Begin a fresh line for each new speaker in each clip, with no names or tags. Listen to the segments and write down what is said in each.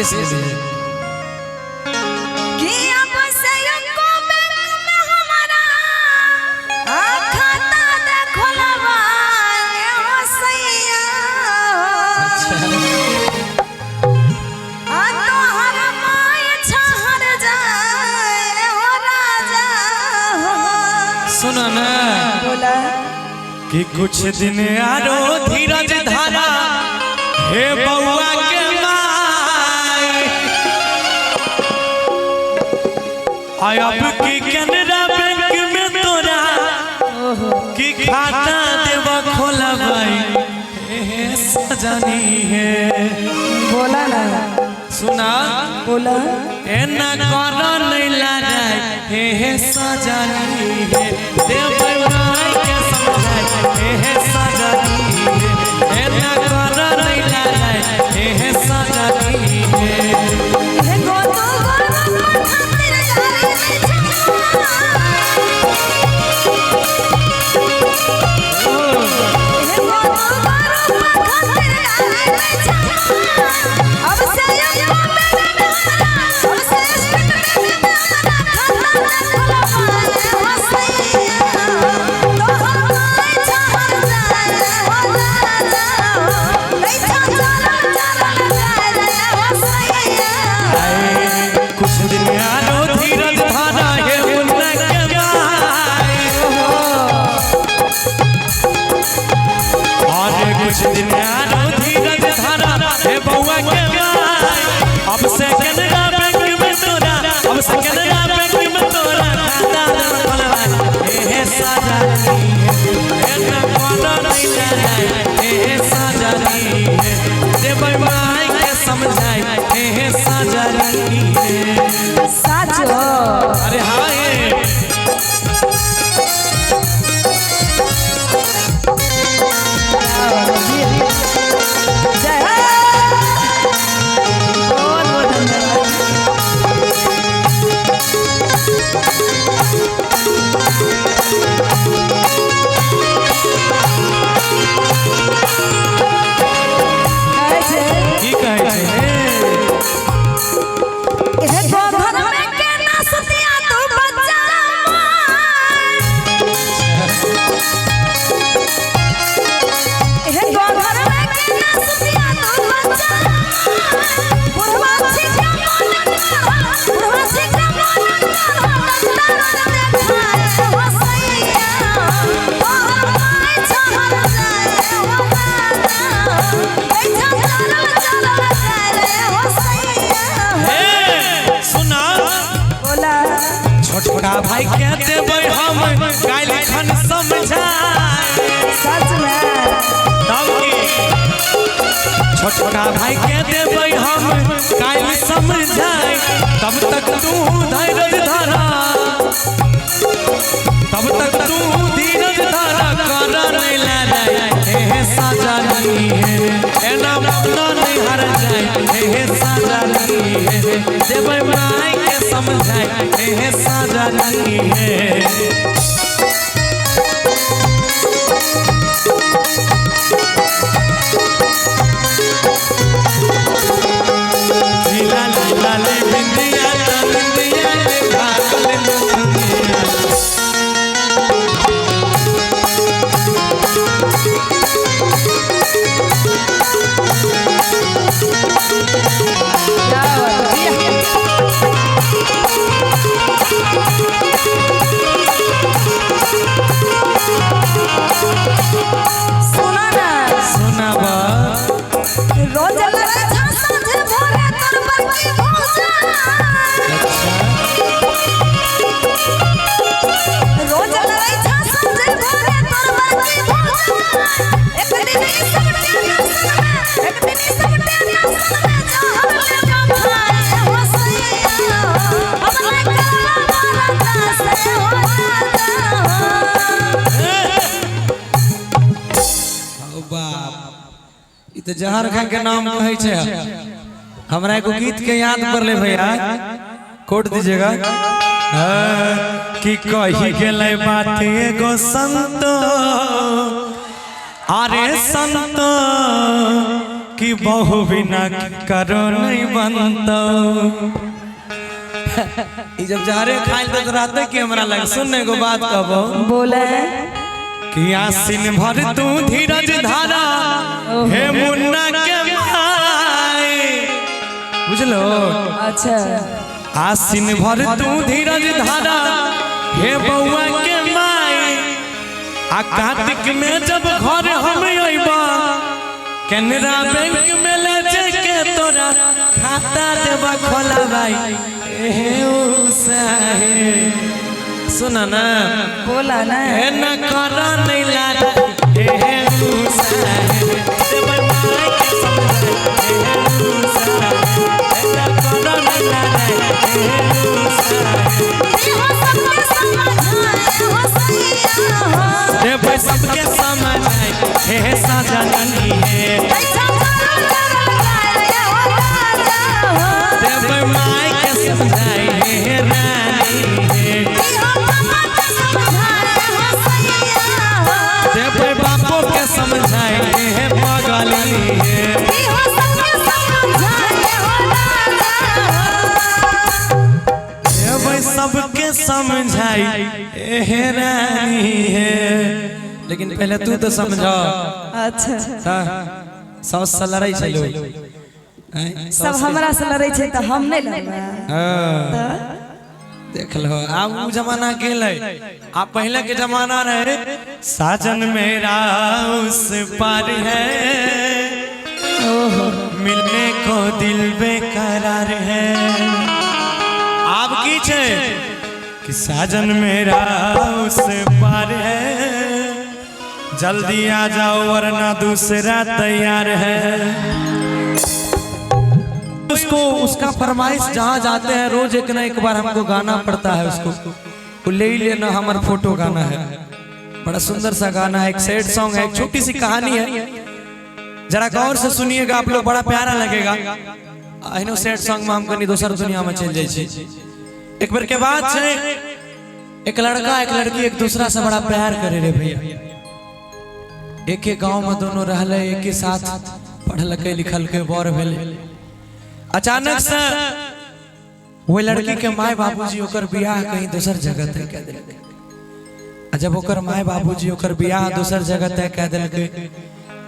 विशेष लिए
सुनो ना
बोला
कि कुछ दिन आरो धीरज धारा हे बउआ के माई आय अब की कैनरा बैंक में तोरा की खाता देव खोला भाई हे सजनी है
बोला ना
सुना
बोला
एना करो नहीं लड़ाई हे सजनी है देव माई के समझाई हे सजनी है एना करो नहीं लड़ाई हे सजनी है अरे हाँ छोटा भाई के देबै हम काल खन समझाई
सच में
तब की छोटा भाई के देबै हम काल समझाई तब तक तू धैर्य धरा तब तक तू धीरज धरा कर नहीं लड़ाई हे सजनी है एना अपना नहीं हर जाए हे सजनी है देबै माई के समझाई हे सजनी है तो जहर खान के नाम कहे छे हमरा एगो गीत के याद कर ले भैया कोट दीजिएगा कि कही गेले बात एगो संत अरे संत कि बहु बिना करो नहीं बनता। जब जा रहे खाइल तो रहते कि हमरा लग सुनने को बात कहो
बोला
कि आसिन भर तू धीरज धारा हे मुन्ना के माए बुझलो।
अच्छा
आसिन भर तू धीरज धारा हे बउआ के माए आ कार्तिक में जब घर हम अइबा केनरा बैंक में ले जाके तोरा खाता देबा खोला भाई हे उसाहे सुना ना
बोला ना
हे न करा नहीं लारा हे उसाहे देबा माई के समझाए हे उसाहे हे न करा नहीं लारा हे उसाहे
हो सबके समझाए हो सैया हो
देबा सबके समझाए हे साजनी है
पैसा मारो लगाए हो राजा हो
देबा माई के समझाए हे रानी है
हो पापा के समझाए हो सैया हो
देबे बापो के समझाए हे पागली है
हो सबके समझाए हो राजा हो
देबे सबके समझाई हे रानी है। लेकिन पहले तू तो समझा
अच्छा
सास से लड़ाई चलो
सब हमरा से लड़े छे तो हम नहीं लड़बा
देख लो अब वो जमाना गेले आप पहले के जमाना रहे साजन मेरा उस पार है मिलने को दिल बेकरार है। आप की छे कि साजन मेरा उस पार है जल्दी आ जाओ वरना दूसरा तैयार है। उसको उसका फरमाइश जहाँ जाते हैं रोज एक ना एक बार हमको गाना पड़ता है उसको वो ले ही लेना हमारा फोटो गाना है। बड़ा सुंदर सा गाना है एक सैड सॉन्ग है एक छोटी सी कहानी है जरा गौर से सुनिएगा आप लोग बड़ा प्यारा लगेगा। अहिनो सैड सॉन्ग में हम कहीं दूसर दुनिया में चल जाए। एक बार के बाद से एक लड़का एक लड़की एक दूसरा से बड़ा प्यार करे रे भैया। एक ही गांव में दोनों रहले एक ही साथ पढ़ल के लिखल के बर भेले। अचानक से वो लड़की के माय बाबूजी ओकर बियाह कहीं दूसर जगह तय कर देलकै। जब ओकर माय बाबूजी ओकर बियाह दूसर जगह तय कर देलकै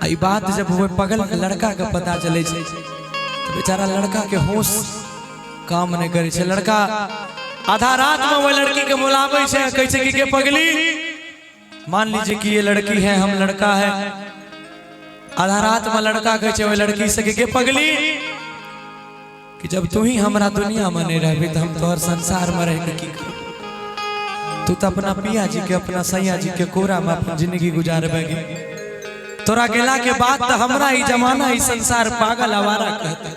ई बात जब वो पगल लड़का के पता चले छै तो बेचारा लड़का के होश काम नहीं करे छै। लड़का आधा रात में वो लड़की के बुलावे छै कहै छै कि के पगली मान लीजिए कि ये लड़की है हम लड़का है। आधा रात में लड़का कहै छै वो लड़की से के पगली कि जब तू ही हमारा दुनिया में नहीं रहबी तो हम तोहर संसार में रह के की करब। तू तो अपना पिया जी के अपना सैया जी के कोरा में अपनी जिंदगी गुजारबेगी। तोरा गेला के बाद तो हमरा ही जमाना ही संसार पागल आवारा कहता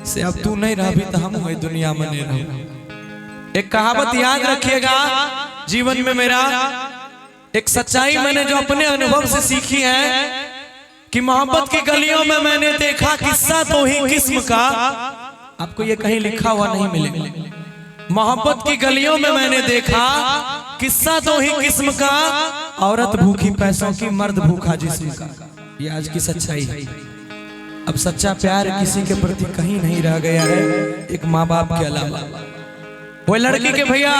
से अब तू नहीं रहबी तो हम वही दुनिया में नहीं रहूं। एक कहावत याद रखिएगा जीवन में मेरा एक सच्चाई मैंने जो अपने अनुभव से सीखी है कि मोहब्बत की गलियों में मैंने देखा किस्सा तो ही किस्म का। आपको ये कहीं लिखा हुआ नहीं मिलेगा। मोहब्बत की गलियों में मैंने देखा किस्सा तो ही किस्म का औरत भूखी पैसों की मर्द भूखा जिस्म का। ये आज की सच्चाई है। अब सच्चा प्यार किसी के प्रति कहीं नहीं रह गया है एक माँ बाप के अलावा। वो लड़की के भैया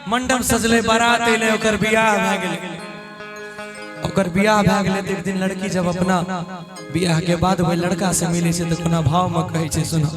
मंडप सजले बारात ले ओकर बियाह भ गेलै। ओकर बियाह भ गेलै तो एक दिन लड़की जब अपना बियाह के बाद वो लड़का से मिले से तो अपना भाव में कहे छै सुनो